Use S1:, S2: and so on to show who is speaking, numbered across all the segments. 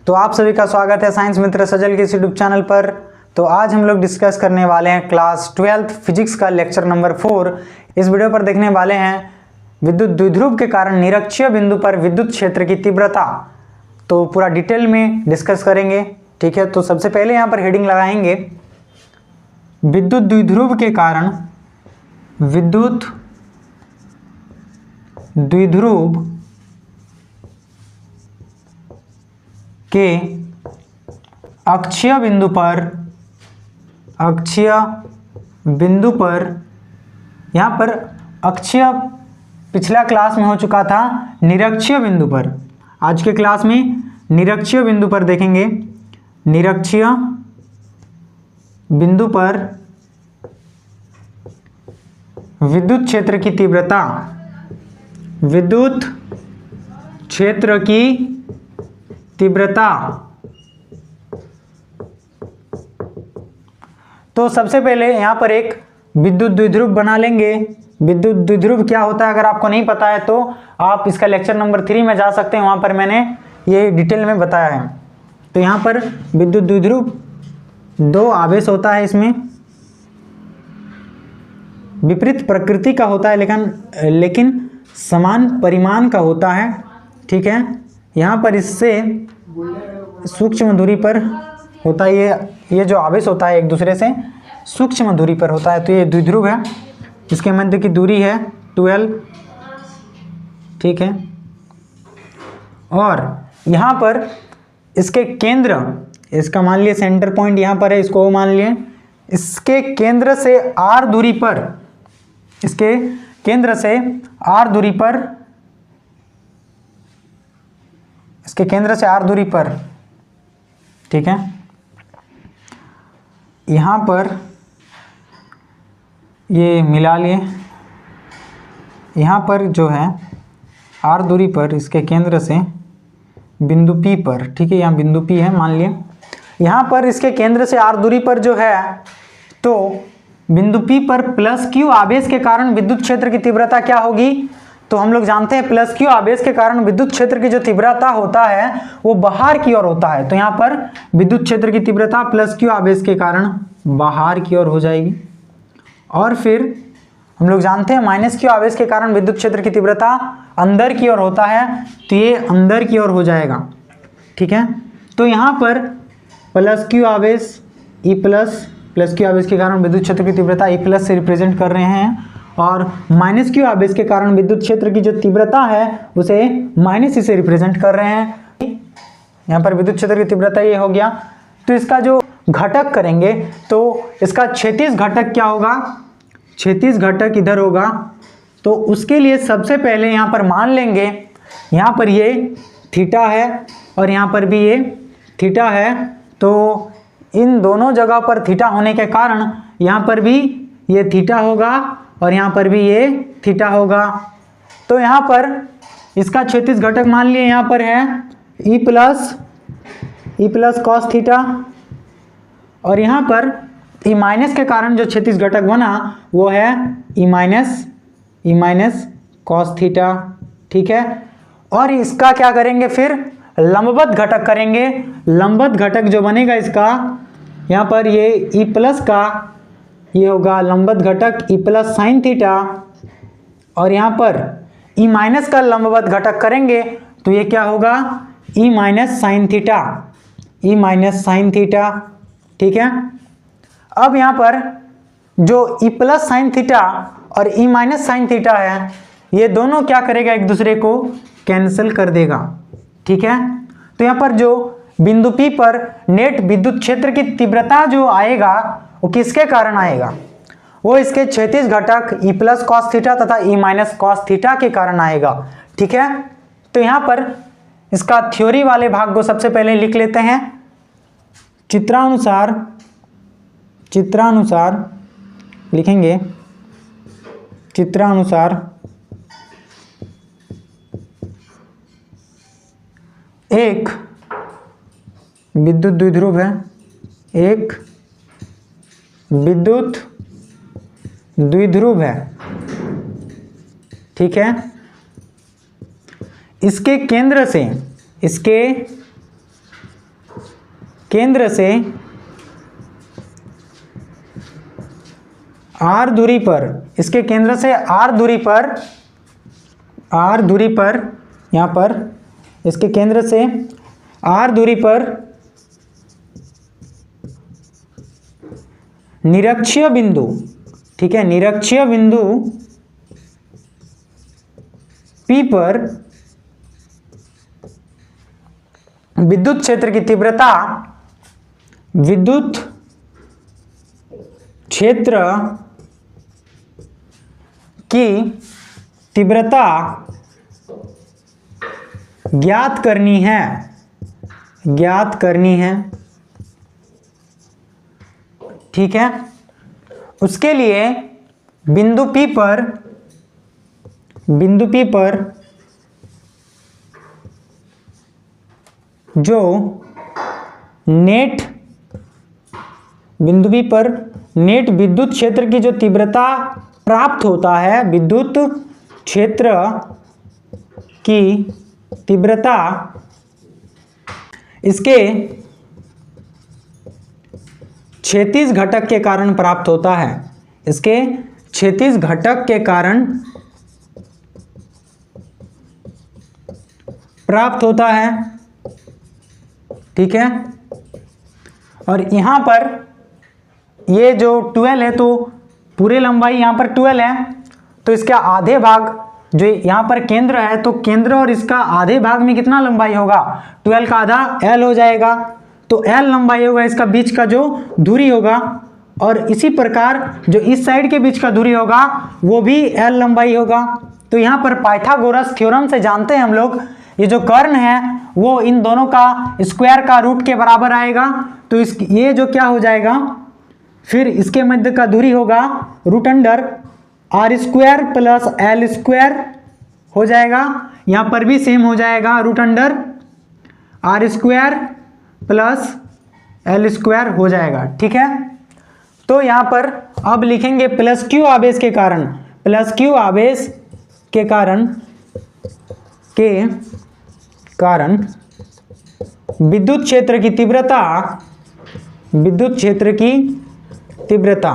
S1: तो आप सभी का स्वागत है साइंस मित्र सजल के इस यूट्यूब चैनल पर। तो आज हम लोग डिस्कस करने वाले हैं क्लास 12th फिजिक्स का लेक्चर नंबर 4। इस वीडियो पर देखने वाले हैं विद्युत द्विध्रुव के कारण निरक्षीय बिंदु पर विद्युत क्षेत्र की तीव्रता। तो पूरा डिटेल में डिस्कस करेंगे, ठीक है। तो सबसे पहले यहाँ पर हेडिंग लगाएंगे विद्युत द्विध्रुव के कारण विद्युत द्विध्रुव के अक्षीय बिंदु पर यहाँ पर अक्षीय पिछला क्लास में हो चुका था निरक्षीय बिंदु पर। आज के क्लास में निरक्षीय बिंदु पर देखेंगे। निरक्षीय बिंदु पर विद्युत क्षेत्र की तीव्रता, विद्युत क्षेत्र की तीव्रता। तो सबसे पहले यहां पर एक विद्युत द्विध्रुव बना लेंगे। विद्युत द्विध्रुव क्या होता है अगर आपको नहीं पता है तो आप इसका लेक्चर नंबर 3 में जा सकते हैं, वहां पर मैंने ये डिटेल में बताया है। तो यहां पर विद्युत द्विध्रुव दो आवेश होता है, इसमें विपरीत प्रकृति का होता है लेकिन समान परिमाण का होता है, ठीक है। यहाँ पर इससे सूक्ष्म दूरी पर होता है, ये जो आवेश होता है एक दूसरे से सूक्ष्म दूरी पर होता है। तो ये द्विध्रुव है, इसके मध्य की दूरी है 12, ठीक है। और यहाँ पर इसके केंद्र, इसका मान लिए सेंटर पॉइंट यहाँ पर है, इसको मान लिए। इसके केंद्र से r दूरी पर, इसके केंद्र से r दूरी पर, इसके केंद्र से r दूरी पर, ठीक है। यहाँ पर ये मिला लिए, यहाँ पर जो है r दूरी पर इसके केंद्र से बिंदु P पर, ठीक है। यहाँ बिंदु P है मान लिए। यहाँ पर इसके केंद्र से r दूरी पर जो है, तो बिंदु P पर प्लस Q आवेश के कारण विद्युत क्षेत्र की तीव्रता क्या होगी? तो हम लोग जानते हैं प्लस Q आवेश के कारण विद्युत क्षेत्र की जो तीव्रता होता है वो बाहर की ओर होता है। तो यहाँ पर विद्युत क्षेत्र की तीव्रता प्लस Q आवेश के कारण बाहर की ओर हो जाएगी। और फिर हम लोग जानते हैं माइनस Q आवेश के कारण विद्युत क्षेत्र की तीव्रता अंदर की ओर होता है, तो ये अंदर की ओर हो जाएगा, ठीक है। तो यहाँ पर प्लस Q आवेश प्लस Q आवेश के कारण विद्युत क्षेत्र की तीव्रता E प्लस से रिप्रेजेंट कर रहे हैं, और माइनस Q आवेश के कारण विद्युत क्षेत्र की जो तीव्रता है उसे माइनस से रिप्रेजेंट कर रहे हैं। यहाँ पर विद्युत क्षेत्र की तीव्रता ये हो गया। तो इसका जो घटक करेंगे तो इसका क्षैतिज घटक क्या होगा? क्षैतिज घटक इधर होगा। तो उसके लिए सबसे पहले यहाँ पर मान लेंगे, यहाँ पर ये थीटा है और यहाँ पर भी ये थीटा है। तो इन दोनों जगह पर थीटा होने के कारण यहाँ पर भी ये थीटा होगा और यहाँ पर भी ये थीटा होगा। तो यहाँ पर इसका क्षैतिज घटक मान लिए यहाँ पर है E प्लस कॉस थीटा, और यहाँ पर E माइनस के कारण जो क्षैतिज घटक बना वो है E माइनस कॉस थीटा, ठीक है। और इसका क्या करेंगे फिर? लंबवत घटक करेंगे। लंबवत घटक जो बनेगा इसका, यहाँ पर ये E प्लस का ये होगा लंबवत घटक E प्लस साइन थीटा, और यहाँ पर E माइनस का लंबवत घटक करेंगे तो ये क्या होगा? E माइनस साइन थीटा, ठीक है। अब यहाँ पर जो E प्लस साइन थीटा और E माइनस साइन थीटा है, ये दोनों क्या करेगा? एक दूसरे को कैंसिल कर देगा, ठीक है। तो यहाँ पर जो बिंदु P पर नेट विद्युत क्षेत्र की तीव्रता जो आएगा वो किसके कारण आएगा? वो इसके क्षैतिज घटक E प्लस कॉस थीटा तथा E माइनस कॉस थीटा के कारण आएगा, ठीक है। तो यहाँ पर इसका थ्योरी वाले भाग को सबसे पहले लिख लेते हैं। चित्रानुसार लिखेंगे। चित्रानुसार एक विद्युत द्विध्रुव है, एक विद्युत द्विध्रुव है, ठीक है। इसके केंद्र से केंद्र से r दूरी पर, इसके केंद्र से r दूरी पर यहाँ पर इसके केंद्र से r दूरी पर निरक्षीय बिंदु, ठीक है, निरक्षीय बिंदु P पर विद्युत क्षेत्र की तीव्रता, विद्युत क्षेत्र की तीव्रता ज्ञात करनी है, ठीक है। उसके लिए बिंदु P पर जो नेट, बिंदु P पर नेट विद्युत क्षेत्र की जो तीव्रता प्राप्त होता है, विद्युत क्षेत्र की तीव्रता इसके क्षैतिज घटक के कारण प्राप्त होता है, इसके क्षैतिज घटक के कारण प्राप्त होता है, ठीक है। और यहाँ पर ये जो 12 है तो पूरे लंबाई यहाँ पर 12 है, तो इसका आधे भाग जो यहाँ पर केंद्र है, तो केंद्र और इसका आधे भाग में कितना लंबाई होगा, 12 का आधा L हो जाएगा, तो L लंबाई होगा इसका बीच का जो दूरी होगा। और इसी प्रकार जो इस साइड के बीच का दूरी होगा वो भी L लंबाई होगा। तो यहाँ पर पाइथागोरस थ्योरम से जानते हैं हम लोग, ये जो कर्ण है वो इन दोनों का स्क्वायर का रूट के बराबर आएगा, तो ये जो क्या हो जाएगा, फिर इसके मध्य का दूरी होगा root under r square plus L square हो जाएगा। यहाँ पर भी सेम हो जाएगा, root under r square plus L square हो जाएगा, ठीक है। तो यहाँ पर अब लिखेंगे प्लस Q आवेश के कारण, प्लस Q आवेश के कारण विद्युत क्षेत्र की तीव्रता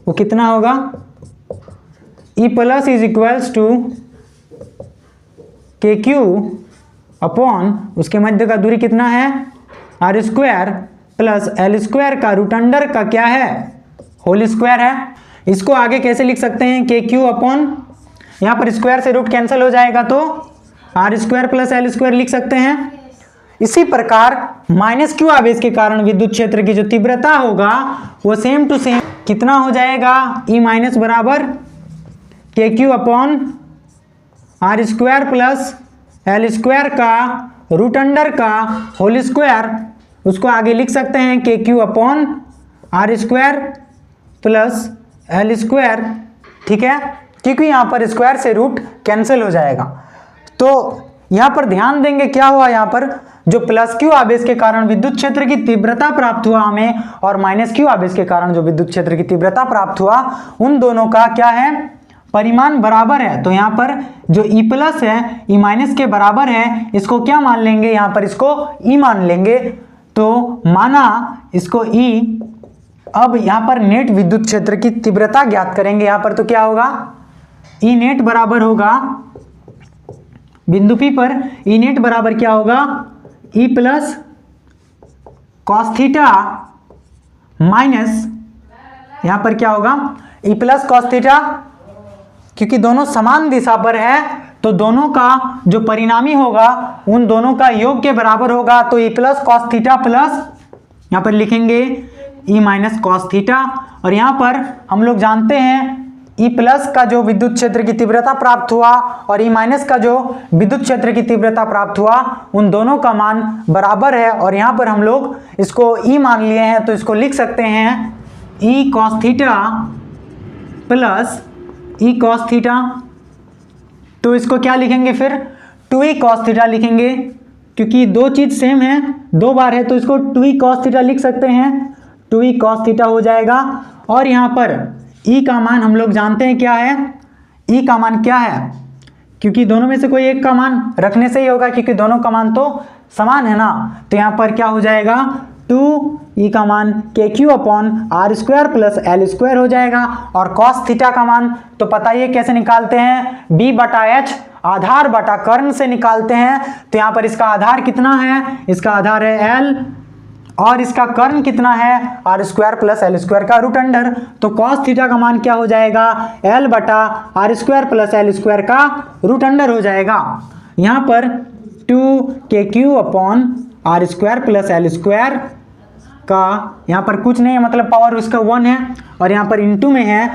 S1: वो कितना होगा, E plus is equals to KQ upon उसके मध्य का दूरी कितना है r square plus L square का रूट अंडर का क्या है, होल स्क्वायर है। इसको आगे कैसे लिख सकते हैं, KQ अपॉन, यहाँ पर स्क्वायर से रूट कैंसिल हो जाएगा तो r square plus L square लिख सकते हैं। इसी प्रकार माइनस Q आवेश के कारण विद्युत क्षेत्र की जो तीव्रता होगा वो सेम टू सेम कितना हो जाएगा, E माइनस बराबर KQ upon r square plus L square का रूट अंडर का होल स्क्वायर, उसको आगे लिख सकते हैं KQ upon r square plus L square, ठीक है, क्योंकि यहाँ पर स्क्वायर से रूट कैंसिल हो जाएगा। तो यहाँ पर ध्यान देंगे क्या हुआ, यहाँ पर जो प्लस Q आवेश के कारण विद्युत क्षेत्र की तीव्रता प्राप्त हुआ हमें और माइनस Q आवेश के कारण जो विद्युत क्षेत्र की तीव्रता प्राप्त हुआ, उन दोनों का क्या है, परिमाण बराबर है। तो यहाँ पर जो E प्लस है E माइनस के बराबर है, इसको क्या मान लेंगे, यहाँ पर इसको E मान लेंगे। तो माना इसको E। अब यहाँ पर नेट विद्युत क्षेत्र की तीव्रता ज्ञात करेंगे। यहाँ पर तो क्या होगा, E नेट बराबर होगा बिंदु P पर E नेट बराबर क्या होगा, E plus cos theta minus, यहाँ पर क्या होगा E प्लस कॉस थीटा, क्योंकि दोनों समान दिशा पर है तो दोनों का जो परिणामी होगा उन दोनों का योग के बराबर होगा। तो E plus cos theta plus यहाँ पर लिखेंगे E माइनस कॉस थीटा। और यहाँ पर हम लोग जानते हैं E प्लस का जो विद्युत क्षेत्र की तीव्रता प्राप्त हुआ और E माइनस का जो विद्युत क्षेत्र की तीव्रता प्राप्त हुआ, उन दोनों का मान बराबर है। और यहाँ पर हम लोग इसको E मान लिए हैं, तो इसको लिख सकते हैं E cos theta plus E cos theta. तो इसको क्या लिखेंगे फिर, 2E कॉस थीटा लिखेंगे, क्योंकि दो चीज़ सेम है, दो बार है, तो इसको 2E कॉस थीटा लिख सकते हैं, 2E कॉस थीटा हो जाएगा। और यहाँ पर E का मान हम लोग जानते हैं क्या है, E का मान क्या है, क्योंकि दोनों में से कोई एक का मान रखने से ही होगा, क्योंकि दोनों का मान तो समान है ना। तो यहाँ पर क्या हो जाएगा, 2 ई का मान KQ/R² प्लस L² हो जाएगा। और cos थीटा का मान तो पता ही है कैसे निकालते हैं, B/H आधार बटा कर्ण से निकालते हैं। तो यहाँ पर इसका आधार कितना है, इसका आधार है L और इसका कर्ण कितना है R² प्लस L² का रूट अंडर। तो cos थीटा का मान क्या हो जाएगा, L/R² प्लस L² का रूट अंडर हो जाएगा। यहाँ पर 2KQ/R² प्लस L² का यहाँ पर कुछ नहीं है, मतलब पावर उसका 1 है, और यहाँ पर इंटू में है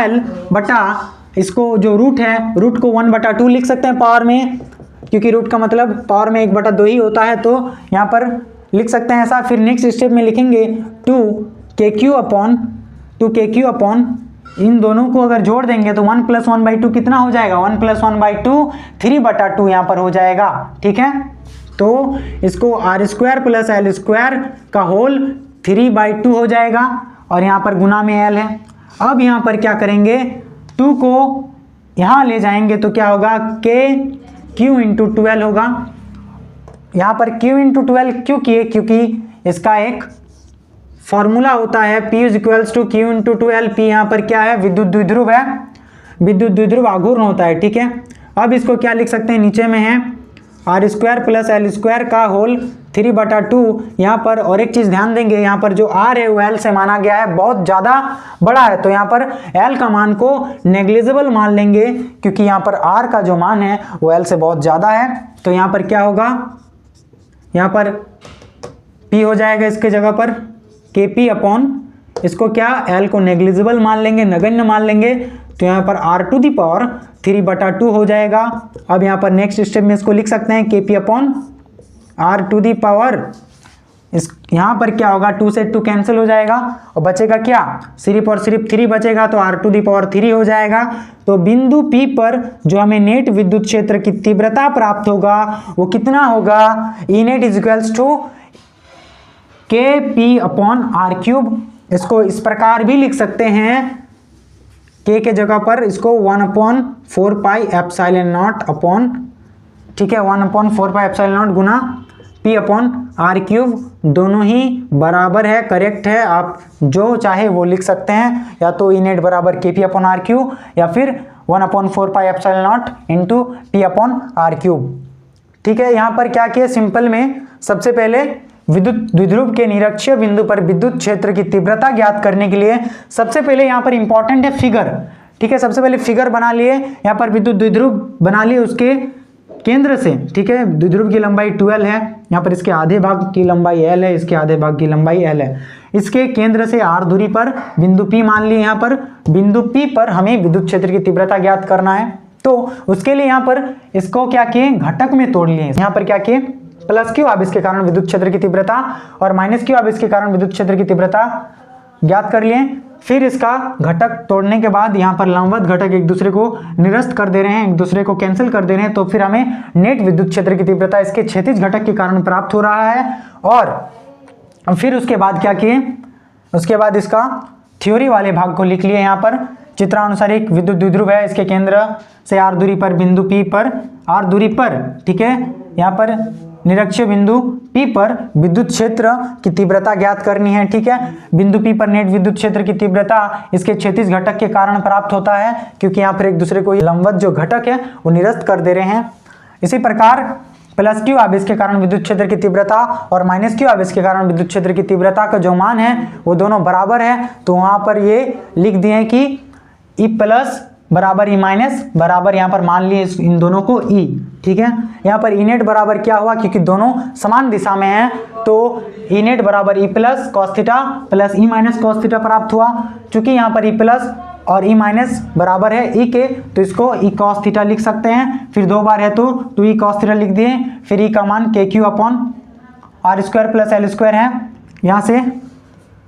S1: L बटा इसको जो रूट है, रूट को 1/2 लिख सकते हैं पावर में, क्योंकि रूट का मतलब पावर में 1/2 ही होता है, तो यहाँ पर लिख सकते हैं ऐसा। फिर नेक्स्ट स्टेप में लिखेंगे 2KQ इन दोनों को अगर जोड़ देंगे तो 1 + 1/2 कितना हो जाएगा, 1 + 1/2 3/2 यहाँ पर हो जाएगा। ठीक है, तो इसको R² प्लस L² का होल 3/2 हो जाएगा, और यहाँ पर गुना में L है। अब यहाँ पर क्या करेंगे, 2 को यहाँ ले जाएंगे तो क्या होगा, KQ/12 होगा। यहाँ पर Q/12 क्यों किए, क्योंकि इसका एक फॉर्मूला होता है P = Q/12। P यहाँ पर क्या है, विद्युत द्विध्रुव है, विद्युत द्विध्रुव आघूर्ण होता है। ठीक है, अब इसको क्या लिख सकते हैं, नीचे में है R² प्लस L² का होल 3/2 यहाँ पर। और एक चीज़ ध्यान देंगे, यहाँ पर जो R है वो L से माना गया है, बहुत ज़्यादा बड़ा है, तो यहाँ पर L का मान को नेग्लिजिबल मान लेंगे, क्योंकि यहाँ पर R का जो मान है वो L से बहुत ज़्यादा है। तो यहाँ पर क्या होगा, यहाँ पर P हो जाएगा इसके जगह पर KP/ इसको क्या L को नेग्लिजिबल मान लेंगे, नगण्य मान लेंगे, तो यहाँ पर R³ 3/2 हो जाएगा। अब यहाँ पर नेक्स्ट स्टेप में इसको लिख सकते हैं KP/R⁴ इस यहाँ पर क्या होगा, 2 से 2 कैंसिल हो जाएगा और बचेगा क्या, सिर्फ और सिर्फ 3 बचेगा, तो R⁴ हो जाएगा। तो बिंदु P पर जो हमें नेट विद्युत क्षेत्र की तीव्रता प्राप्त होगा वो कितना होगा, Enet = KP/R³। इसको इस प्रकार भी लिख सकते हैं, K के जगह पर इसको 1/4πε0 ठीक है, 1/4πε0 गुना P/R³, दोनों ही बराबर है, करेक्ट है। आप जो चाहे वो लिख सकते हैं, या तो Enet = KP/R³ या फिर 1/4πε0 × P/R³। ठीक है, यहाँ पर क्या किया, सिंपल में सबसे पहले विद्युत द्विध्रुव के निरक्षीय बिंदु पर विद्युत क्षेत्र की तीव्रता ज्ञात करने के लिए सबसे पहले यहाँ पर इंपॉर्टेंट है फिगर। ठीक है, सबसे पहले फिगर बना लिए, यहाँ पर विद्युत द्विध्रुव बना लिए उसके केंद्र से। ठीक है, द्विध्रुव की लंबाई 12 है, यहाँ पर इसके आधे भाग की लंबाई L है, इसके आधे भाग की लंबाई L है। इसके केंद्र से R दूरी पर बिंदु P मान लिए, यहाँ पर बिंदु P पर हमें विद्युत क्षेत्र की तीव्रता ज्ञात करना है, तो उसके लिए यहाँ पर इसको क्या किए, घटक में तोड़ लिए। यहाँ पर क्या किए, +Q आवेश के कारण विद्युत क्षेत्र की तीव्रता और -Q आवेश के कारण विद्युत क्षेत्र की तीव्रता ज्ञात कर लिए। फिर इसका घटक तोड़ने के बाद यहाँ पर लंबवत घटक एक दूसरे को निरस्त कर दे रहे हैं, एक दूसरे को कैंसिल कर दे रहे हैं, तो फिर हमें नेट विद्युत क्षेत्र की तीव्रता इसके क्षैतिज घटक के कारण प्राप्त हो रहा है। और फिर उसके बाद क्या किए, उसके बाद इसका थ्योरी वाले भाग को लिख लिए। यहाँ पर चित्रानुसार एक विद्युत द्विध्रुव है, इसके केंद्र से R दूरी पर बिंदु P पर, R दूरी पर, ठीक है, यहाँ पर निरक्षीय बिंदु P पर विद्युत क्षेत्र की तीव्रता ज्ञात करनी है। ठीक है, बिंदु P पर नेट विद्युत क्षेत्र की तीव्रता इसके क्षैतिज घटक के कारण प्राप्त होता है, क्योंकि यहाँ पर एक दूसरे को लंबवत जो घटक है वो निरस्त कर दे रहे हैं। इसी प्रकार +Q आवेश के कारण विद्युत क्षेत्र की तीव्रता और -Q आवेश के कारण विद्युत क्षेत्र की तीव्रता का जो मान है वो दोनों बराबर है, तो वहाँ पर ये लिख दिए कि E+ बराबर E- बराबर, यहाँ पर मान लिए इन दोनों को E। ठीक है, यहाँ पर Enet बराबर क्या हुआ, क्योंकि दोनों समान दिशा में हैं, तो Enet बराबर E+ cos θ plus E- cos θ प्राप्त हुआ। चूंकि यहाँ पर E+ और E- बराबर है E के, तो इसको E cos θ लिख सकते हैं। फिर 2 बार है तो 2E cos θ लिख दिए। फिर E का मान KQ/R² प्लस L² है, यहाँ से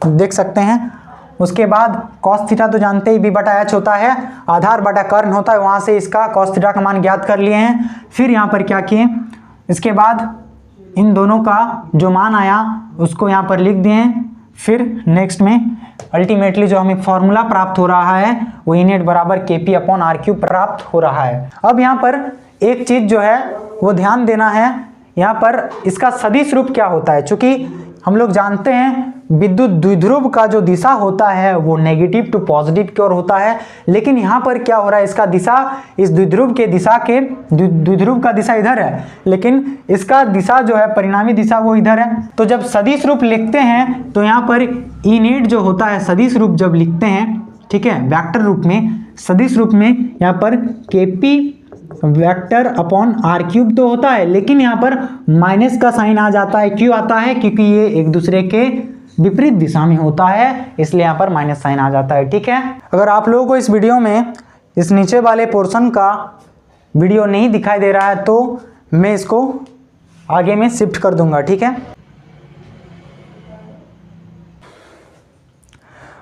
S1: देख सकते हैं। उसके बाद cos θ तो जानते ही B/H होता है, आधार बटा कर्ण होता है, वहाँ से इसका cos θ का मान ज्ञात कर लिए हैं। फिर यहाँ पर क्या किए, इसके बाद इन दोनों का जो मान आया उसको यहाँ पर लिख दिए। फिर नेक्स्ट में अल्टीमेटली जो हमें फॉर्मूला प्राप्त हो रहा है वो Enet बराबर KP/R³ प्राप्त हो रहा है। अब यहाँ पर एक चीज़ जो है वो ध्यान देना है, यहाँ पर इसका सदिश रूप क्या होता है। चूँकि हम लोग जानते हैं विद्युत द्विध्रुव का जो दिशा होता है वो नेगेटिव टू पॉजिटिव की ओर होता है, लेकिन यहाँ पर क्या हो रहा है, इसका दिशा, इस द्विध्रुव के दिशा के द्विध्रुव का दिशा इधर है, लेकिन इसका दिशा जो है परिणामी दिशा वो इधर है। तो जब सदिश रूप लिखते हैं तो यहाँ पर ई नेट जो होता है, सदिश रूप जब लिखते हैं, ठीक है, वेक्टर रूप में, सदिश रूप में यहाँ पर KP vector upon r cube तो होता है, लेकिन यहाँ पर माइनस का साइन आ जाता है। क्यों आता है? क्योंकि ये एक दूसरे के विपरीत दिशा में होता है, इसलिए यहाँ पर माइनस साइन आ जाता है। ठीक है, अगर आप लोगों को इस वीडियो में इस नीचे वाले पोर्शन का वीडियो नहीं दिखाई दे रहा है तो मैं इसको आगे में शिफ्ट कर दूंगा। ठीक है,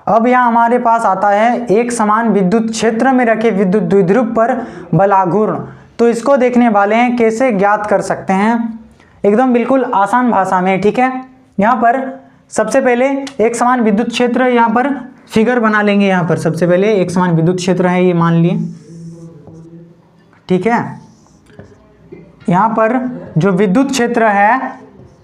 S1: अब यहाँ हमारे पास आता है एक समान विद्युत क्षेत्र में रखे विद्युत द्विध्रुव पर बलाघूर्ण। तो इसको देखने वाले हैं कैसे ज्ञात कर सकते हैं, एकदम बिल्कुल आसान भाषा में। ठीक है, यहाँ पर सबसे पहले एक समान विद्युत क्षेत्र, यहाँ पर फिगर बना लेंगे। यहाँ पर सबसे पहले एक समान विद्युत क्षेत्र है, ये मान लिए। ठीक है, यहाँ पर जो विद्युत क्षेत्र है,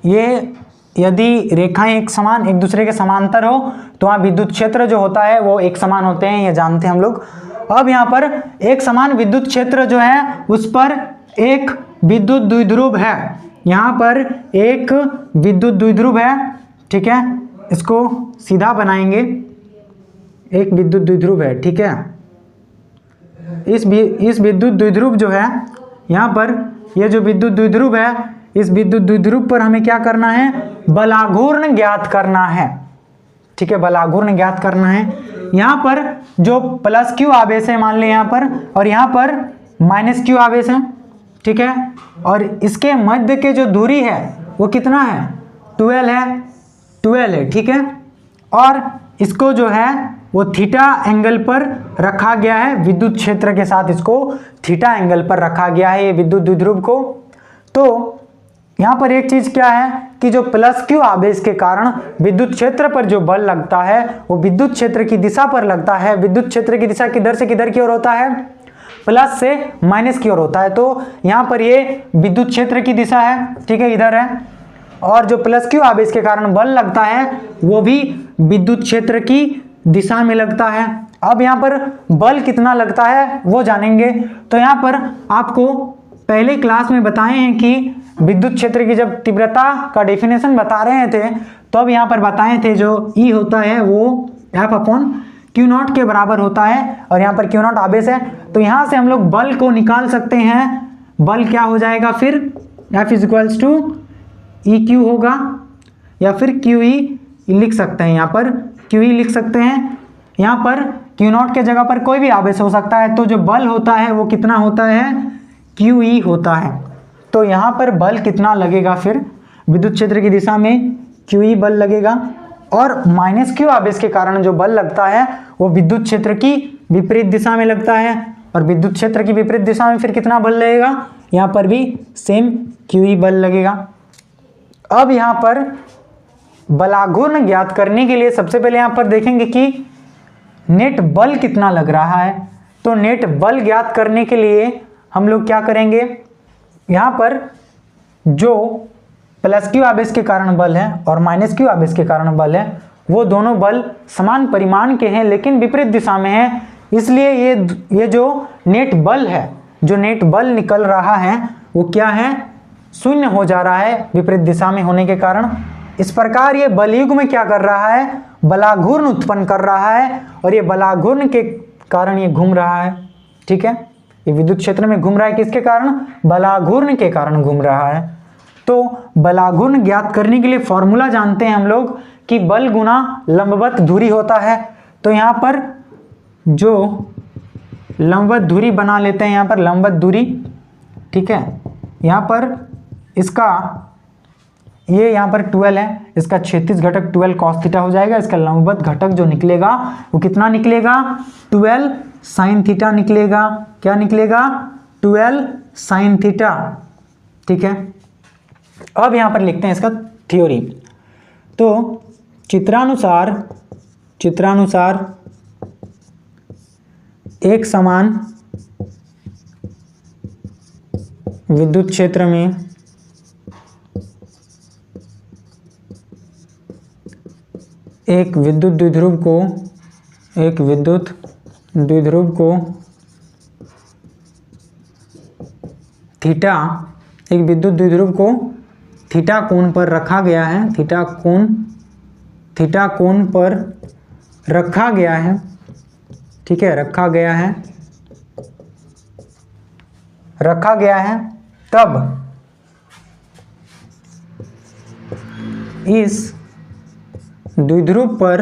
S1: ये यदि रेखाएं एक समान एक दूसरे के समांतर हो तो वहाँ विद्युत क्षेत्र जो होता है वो एक समान होते हैं, ये जानते हैं हम लोग। अब यहाँ पर एक समान विद्युत क्षेत्र जो है उस पर एक विद्युत द्विध्रुव है, यहाँ पर एक विद्युत द्विध्रुव है। ठीक है, इसको सीधा बनाएंगे, एक विद्युत द्विध्रुव है। ठीक है, इस विद्युत द्विध्रुव जो है, यहाँ पर ये जो विद्युत द्विध्रुव है, इस विद्युत द्विध्रुव पर हमें क्या करना है, बलाघूर्ण ज्ञात करना है। ठीक है, बलाघूर्ण ज्ञात करना है। यहाँ पर जो प्लस क्यू आवेश है मान लें यहाँ पर, और यहाँ पर माइनस क्यू आवेश है। ठीक है, और इसके मध्य के जो दूरी है वो कितना है, 12 है। ठीक है, और इसको जो है वो थीटा एंगल पर रखा गया है, विद्युत क्षेत्र के साथ इसको थीटा एंगल पर रखा गया है, ये विद्युत द्विध्रुव को। तो यहाँ पर एक चीज क्या है कि जो प्लस क्यू आवेश के कारण विद्युत क्षेत्र पर जो बल लगता है वो विद्युत क्षेत्र की दिशा पर लगता है। विद्युत क्षेत्र की दिशा किधर से किधर की ओर होता है, प्लस से माइनस की ओर होता है। तो यहाँ पर ये विद्युत क्षेत्र की दिशा है, ठीक है, इधर है, और जो प्लस क्यू आवेश के कारण बल लगता है वो भी विद्युत क्षेत्र की दिशा में लगता है। अब यहाँ पर बल कितना लगता है वो जानेंगे। तो यहाँ पर आपको पहले क्लास में बताए हैं कि विद्युत क्षेत्र की जब तीव्रता का डेफिनेशन बता रहे थे तो अब यहाँ पर बताए थे जो E होता है वो F/Q0 के बराबर होता है, और यहाँ पर Q0 आवेश है। तो यहाँ से हम लोग बल को निकाल सकते हैं। बल क्या हो जाएगा फिर, F = EQ होगा, या फिर QE लिख सकते हैं, यहाँ पर QE लिख सकते हैं। यहाँ पर Q0 के जगह पर कोई भी आवेश हो सकता है, तो जो बल होता है वो कितना होता है, QE होता है। तो यहाँ पर बल कितना लगेगा फिर, विद्युत क्षेत्र की दिशा में QE बल लगेगा, और माइनस क्यू आवेश के कारण जो बल लगता है वो विद्युत क्षेत्र की विपरीत दिशा में लगता है, और विद्युत क्षेत्र की विपरीत दिशा में फिर कितना बल लगेगा, यहाँ पर भी सेम QE बल लगेगा। अब यहाँ पर बलाघूर्ण ज्ञात करने के लिए सबसे पहले यहाँ पर देखेंगे कि नेट बल कितना लग रहा है। तो नेट बल ज्ञात करने के लिए हम लोग क्या करेंगे, यहाँ पर जो प्लस क्यू आवेश के कारण बल है और माइनस क्यू आवेश के कारण बल है, वो दोनों बल समान परिमाण के हैं लेकिन विपरीत दिशा में है, इसलिए ये जो नेट बल है, जो नेट बल निकल रहा है वो क्या है, शून्य हो जा रहा है विपरीत दिशा में होने के कारण। इस प्रकार ये बलयुग्म क्या कर रहा है, बलाघूर्ण उत्पन्न कर रहा है, और ये बलाघूर्ण के कारण ये घूम रहा है। ठीक है, ये विद्युत क्षेत्र में घूम रहा है, किसके कारण, बलाघूर्ण के कारण घूम रहा है। तो बलाघूर्ण ज्ञात करने के लिए फॉर्मूला जानते हैं हम लोग कि बल गुना लंबवत दूरी होता है। तो यहाँ पर जो लंबवत दूरी बना लेते हैं, यहाँ पर लंबवत दूरी, ठीक है, यहाँ पर इसका ये यहाँ पर 12 है, इसका क्षैतिज घटक 12 cos थीटा हो जाएगा, इसका लंबवत घटक जो निकलेगा वो कितना निकलेगा, 12 sin थीटा निकलेगा। क्या निकलेगा, 12 sin थीटा। ठीक है, अब यहाँ पर लिखते हैं इसका थ्योरी। तो चित्रानुसार एक समान विद्युत क्षेत्र में एक विद्युत द्विध्रुव को थीटा कोण पर रखा गया है, थीटा कोण पर रखा गया है, ठीक है, रखा गया है, तब इस द्विध्रुव पर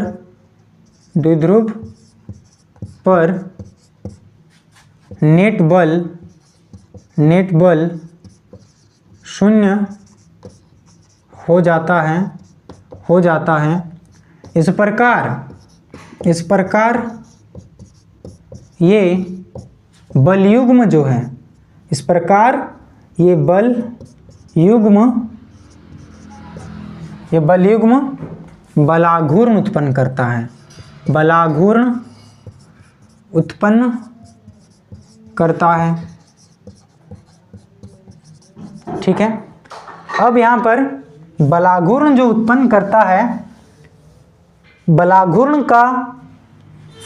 S1: नेट बल शून्य हो जाता है। इस प्रकार ये बल युग्म जो है, इस प्रकार ये बल युग्म बलाघूर्ण उत्पन्न करता है, बलाघूर्ण उत्पन्न करता है, ठीक है। अब यहाँ पर बलाघूर्ण जो उत्पन्न करता है, बलाघूर्ण का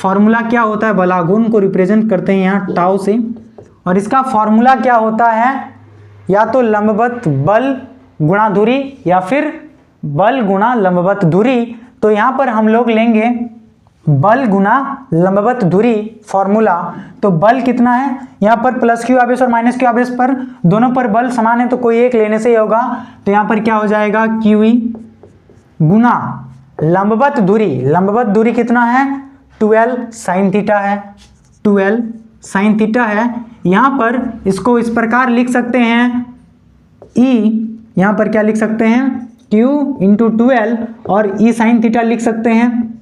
S1: फॉर्मूला क्या होता है, बलाघूर्ण को रिप्रेजेंट करते हैं यहाँ टाउ से, और इसका फॉर्मूला क्या होता है, या तो लंबवत बल गुणा दूरी या फिर बल गुणा लंबवत दूरी। तो यहाँ पर हम लोग लेंगे बल गुणा लंबवत दूरी फॉर्मूला। तो बल कितना है, यहाँ पर प्लस क्यू आवेश और माइनस क्यू आवेश पर दोनों पर बल समान है, तो कोई एक लेने से ही होगा। तो यहाँ पर क्या हो जाएगा, क्यू ई गुणा लंबवत दूरी कितना है, 12 साइन थीटा है, 12 साइन थीटा है। यहाँ पर इसको इस प्रकार लिख सकते हैं, ई यहाँ पर क्या लिख सकते हैं, Q इंटू 12 और ई साइन थीटा लिख सकते हैं।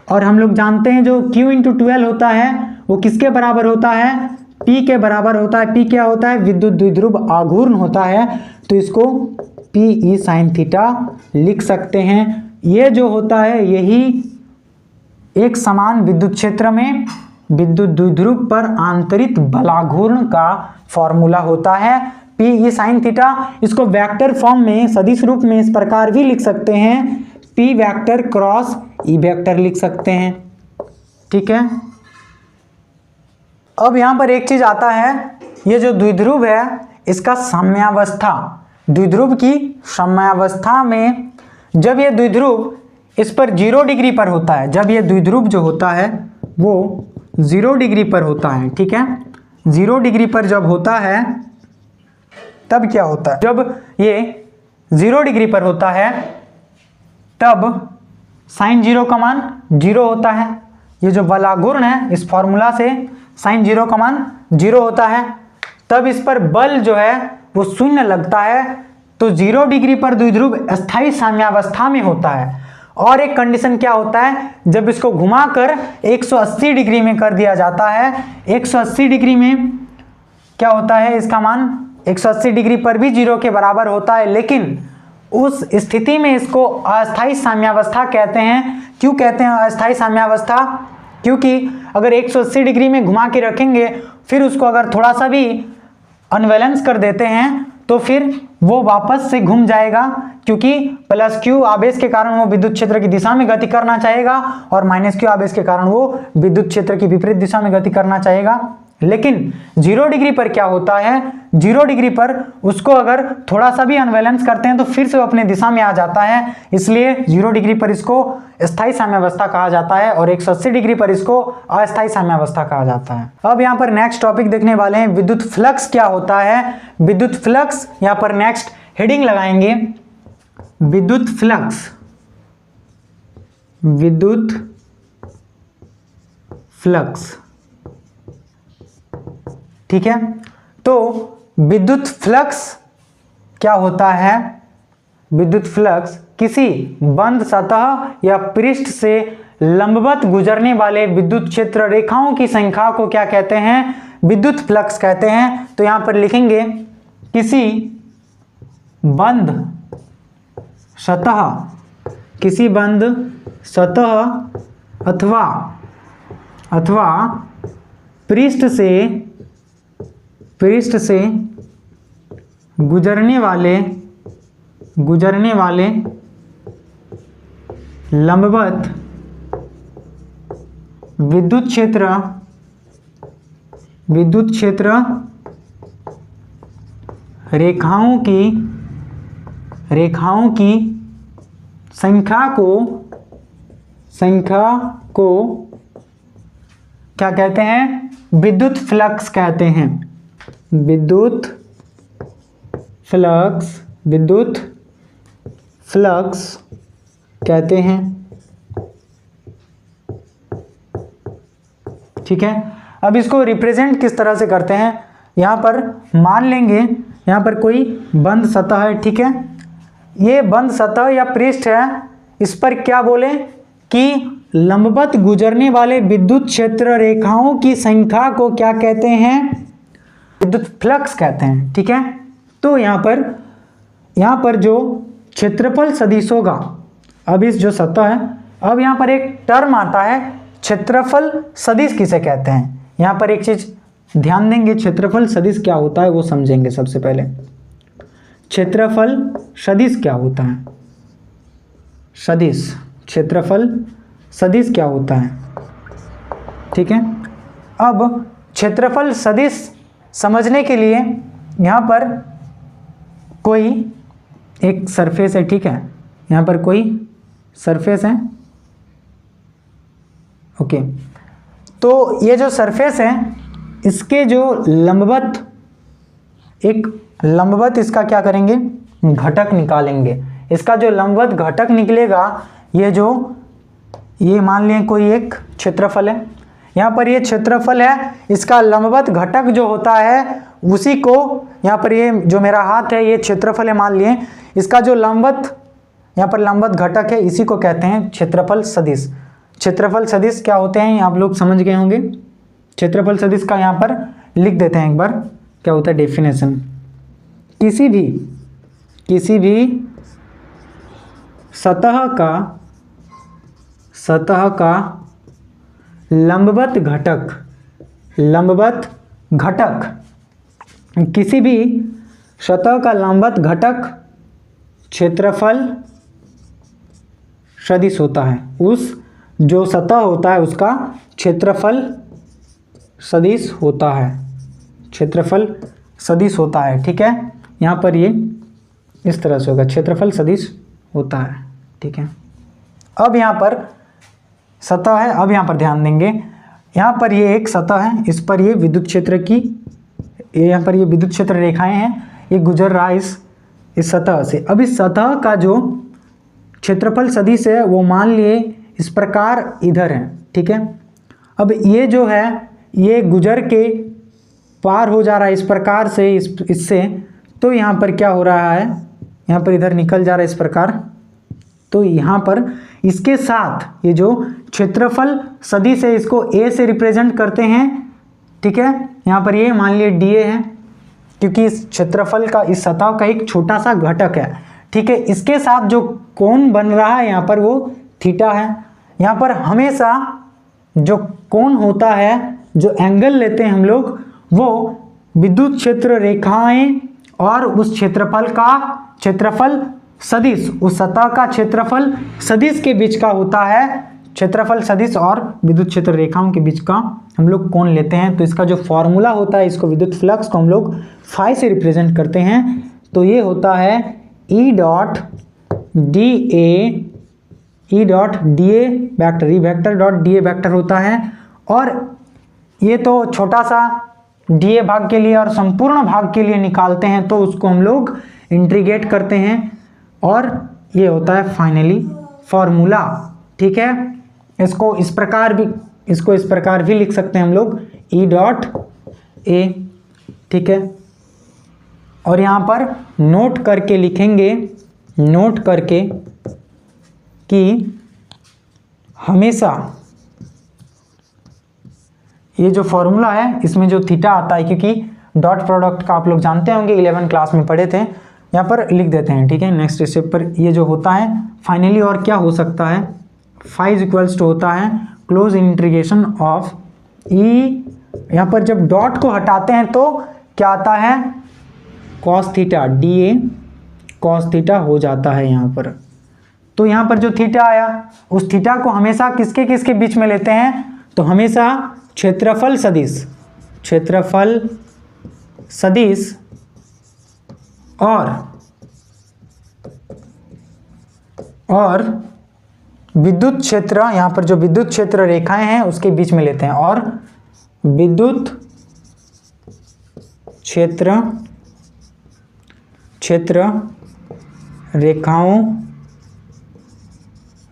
S1: और हम लोग जानते हैं जो Q इंटू 12 होता है वो किसके बराबर होता है, P के बराबर होता है। P क्या होता है, विद्युत द्विध्रुव आघूर्ण होता है। तो इसको P ई साइन थीटा लिख सकते हैं। ये जो होता है यही एक समान विद्युत क्षेत्र में विद्युत द्विध्रुव पर आंतरिक बलाघूर्ण का फॉर्मूला होता है, P ई साइन थीटा। इसको वेक्टर फॉर्म में सदिश रूप में इस प्रकार भी लिख सकते हैं, P vector cross E vector लिख सकते हैं, ठीक है। अब यहाँ पर एक चीज आता है, ये जो द्विध्रुव है इसका साम्यावस्था, द्विध्रुव की साम्यावस्था में जब ये द्विध्रुव इस पर 0 डिग्री पर होता है, जब ये द्विध्रुव जो होता है वो 0 डिग्री पर होता है, ठीक है। 0 डिग्री पर जब होता है तब क्या होता है, जब ये 0 डिग्री पर होता है तब साइन 0 का मान 0 होता है। ये जो बलाघूर्ण है इस फॉर्मूला से साइन 0 का मान 0 होता है, तब इस पर बल जो है वो शून्य लगता है। तो 0 डिग्री पर द्विध्रुव अस्थायी साम्यावस्था में होता है। और एक कंडीशन क्या होता है, जब इसको घुमाकर 180 डिग्री में कर दिया जाता है, 180 डिग्री में क्या होता है, इसका मान 180 डिग्री पर भी 0 के बराबर होता है। लेकिन उस स्थिति में इसको अस्थायी साम्यावस्था कहते हैं। क्यों कहते हैं अस्थायी साम्यावस्था, क्योंकि अगर 180 डिग्री में घुमा के रखेंगे फिर उसको अगर थोड़ा सा भी अनबैलेंस कर देते हैं तो फिर वो वापस से घूम जाएगा, क्योंकि प्लस क्यू आवेश के कारण वो विद्युत क्षेत्र की दिशा में गति करना चाहेगा और माइनस क्यू आवेश के कारण वो विद्युत क्षेत्र की विपरीत दिशा में गति करना चाहेगा। लेकिन 0 डिग्री पर क्या होता है, 0 डिग्री पर उसको अगर थोड़ा सा भी अनबैलेंस करते हैं तो फिर से वो अपने दिशा में आ जाता है। इसलिए 0 डिग्री पर इसको स्थायी साम्यावस्था कहा जाता है और 180 डिग्री पर इसको अस्थायी साम्यावस्था कहा जाता है। अब यहाँ पर नेक्स्ट टॉपिक देखने वाले हैं, विद्युत फ्लक्स क्या होता है। विद्युत फ्लक्स यहाँ पर नेक्स्ट हेडिंग लगाएंगे, विद्युत फ्लक्स, विद्युत फ्लक्स, ठीक है। तो विद्युत फ्लक्स क्या होता है, विद्युत फ्लक्स किसी बंद सतह या पृष्ठ से लंबवत गुजरने वाले विद्युत क्षेत्र रेखाओं की संख्या को क्या कहते हैं, विद्युत फ्लक्स कहते हैं। तो यहां पर लिखेंगे किसी बंद सतह, किसी बंद सतह अथवा पृष्ठ से गुजरने वाले लंबवत विद्युत क्षेत्र रेखाओं की संख्या को क्या कहते हैं? विद्युत फ्लक्स कहते हैं। विद्युत फ्लक्स कहते हैं। ठीक है, अब इसको रिप्रेजेंट किस तरह से करते हैं? यहां पर मान लेंगे यहां पर कोई बंद सतह है। ठीक है, ये बंद सतह या पृष्ठ है, इस पर क्या बोले कि लंबवत गुजरने वाले विद्युत क्षेत्र रेखाओं की संख्या को क्या कहते हैं? विद्युत फ्लक्स कहते हैं। ठीक है, तो यहां पर जो क्षेत्रफल सदिश होगा, अब इस जो सतह है, अब यहां पर एक टर्म आता है क्षेत्रफल सदिश किसे कहते हैं। यहां पर एक चीज ध्यान देंगे, क्षेत्रफल सदिश क्या होता है वो समझेंगे। सबसे पहले क्षेत्रफल सदिश क्या होता है? क्षेत्रफल सदिश क्या होता है? ठीक है, अब क्षेत्रफल सदिश समझने के लिए यहाँ पर कोई एक सरफेस है। ठीक है, यहाँ पर कोई सरफेस है। ओके, तो ये जो सरफेस है इसके जो लंबवत इसका क्या करेंगे? घटक निकालेंगे। इसका जो लंबवत घटक निकलेगा, ये मान लें कोई एक क्षेत्रफल है, यहाँ पर ये क्षेत्रफल है, इसका लंबवत घटक जो होता है उसी को, यहाँ पर ये जो मेरा हाथ है ये क्षेत्रफल है मान लिए, इसका जो यहाँ पर लंबवत घटक है इसी को कहते हैं क्षेत्रफल सदिश। क्षेत्रफल सदिश क्या होते हैं आप लोग समझ गए होंगे। क्षेत्रफल सदिश का यहाँ पर लिख देते हैं एक बार, क्या होता है डेफिनेशन। किसी भी सतह का लंबवत घटक किसी भी सतह का लंबवत घटक क्षेत्रफल सदिश होता है। उस जो सतह होता है उसका क्षेत्रफल सदिश होता है। ठीक है, यहाँ पर ये इस तरह से होगा, क्षेत्रफल सदिश होता है। ठीक है, अब यहाँ पर सतह है, अब यहाँ पर ध्यान देंगे, यहाँ पर ये एक सतह है, इस पर ये विद्युत क्षेत्र रेखाएं हैं, ये गुजर रहा है इस सतह से। अब इस सतह का जो क्षेत्रफल सदिश है वो मान लिए इस प्रकार इधर है। ठीक है, अब ये जो है ये गुजर के पार हो जा रहा है इस प्रकार से इससे, तो यहाँ पर क्या हो रहा है, यहाँ पर इधर निकल जा रहा है इस प्रकार। तो यहाँ पर इसके साथ ये जो क्षेत्रफल सदिश है इसको ए से रिप्रेजेंट करते हैं। ठीक है, यहाँ पर ये मान लिए डीए है, क्योंकि इस क्षेत्रफल का इस सतह का एक छोटा सा घटक है। ठीक है, इसके साथ जो कोण बन रहा है यहाँ पर वो थीटा है। यहाँ पर हमेशा जो कोण होता है, जो एंगल लेते हैं हम लोग, वो विद्युत क्षेत्र रेखाएं और उस क्षेत्रफल सदिश, उस सतह का क्षेत्रफल सदिश के बीच का होता है। क्षेत्रफल सदिश और विद्युत क्षेत्र रेखाओं के बीच का हम लोग कोण लेते हैं। तो इसका जो फॉर्मूला होता है, इसको विद्युत फ्लक्स को हम लोग फाई से रिप्रेजेंट करते हैं। तो ये होता है E dot D A vector, E vector dot D A vector होता है। और ये तो छोटा सा डी ए भाग के लिए और संपूर्ण भाग के लिए निकालते हैं, तो उसको हम लोग इंटीग्रेट करते हैं और ये होता है फाइनली फॉर्मूला। ठीक है, इसको इस प्रकार भी लिख सकते हैं हम लोग, ई डॉट ए। ठीक है, और यहाँ पर नोट करके लिखेंगे, कि हमेशा ये जो फॉर्मूला है इसमें जो थीटा आता है, क्योंकि डॉट प्रोडक्ट का आप लोग जानते होंगे, 11 क्लास में पढ़े थे, यहाँ पर लिख देते हैं। ठीक है, नेक्स्ट स्टेप पर ये जो होता है फाइनली, और क्या हो सकता है, फाई इज इक्वल्स टू होता है क्लोज इंटीग्रेशन ऑफ ई, यहाँ पर जब डॉट को हटाते हैं तो क्या आता है, cos theta, D A cos theta हो जाता है यहाँ पर। तो यहाँ पर जो थीटा आया, उस थीटा को हमेशा किसके किसके बीच में लेते हैं, तो हमेशा क्षेत्रफल सदिश और विद्युत क्षेत्र, यहाँ पर जो विद्युत क्षेत्र रेखाएं हैं उसके बीच में लेते हैं, और विद्युत क्षेत्र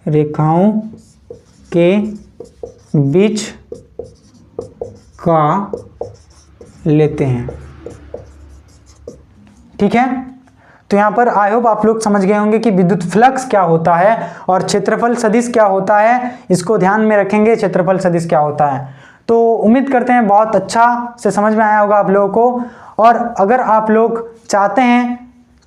S1: रेखाओं के बीच का लेते हैं। ठीक है, तो यहाँ पर आई होप आप लोग समझ गए होंगे कि विद्युत फ्लक्स क्या होता है और क्षेत्रफल सदिश क्या होता है। इसको ध्यान में रखेंगे, क्षेत्रफल सदिश क्या होता है। तो उम्मीद करते हैं बहुत अच्छा से समझ में आया होगा आप लोगों को। और अगर आप लोग चाहते हैं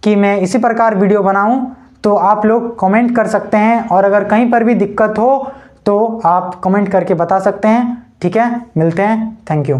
S1: कि मैं इसी प्रकार वीडियो बनाऊं तो आप लोग कमेंट कर सकते हैं, और अगर कहीं पर भी दिक्कत हो तो आप कमेंट करके बता सकते हैं। ठीक है, मिलते हैं, थैंक यू।